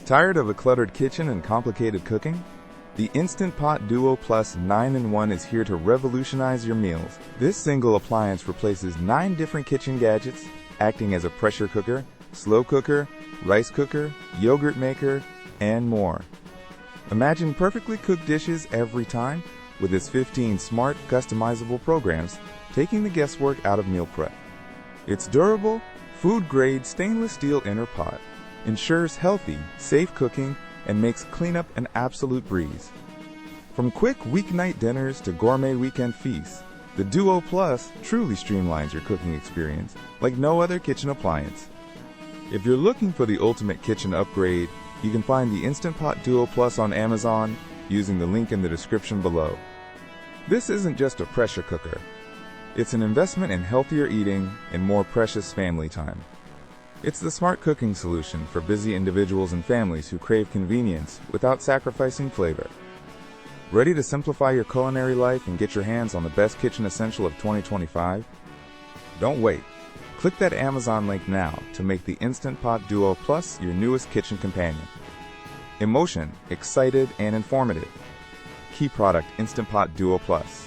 Tired of a cluttered kitchen and complicated cooking? The Instant Pot Duo Plus 9-in-1 is here to revolutionize your meals. This single appliance replaces 9 different kitchen gadgets, acting as a pressure cooker, slow cooker, rice cooker, yogurt maker, and more. Imagine perfectly cooked dishes every time with its 15 smart, customizable programs, taking the guesswork out of meal prep. Its durable, food-grade stainless steel inner pot ensures healthy, safe cooking and makes cleanup an absolute breeze. From quick weeknight dinners to gourmet weekend feasts, the Duo Plus truly streamlines your cooking experience like no other kitchen appliance. If you're looking for the ultimate kitchen upgrade, you can find the Instant Pot Duo Plus on Amazon using the link in the description below. This isn't just a pressure cooker. It's an investment in healthier eating and more precious family time. It's the smart cooking solution for busy individuals and families who crave convenience without sacrificing flavor. Ready to simplify your culinary life and get your hands on the best kitchen essential of 2025? Don't wait. Click that Amazon link now to make the Instant Pot Duo Plus your newest kitchen companion. Emotion, excited, and informative. Key product Instant Pot Duo Plus.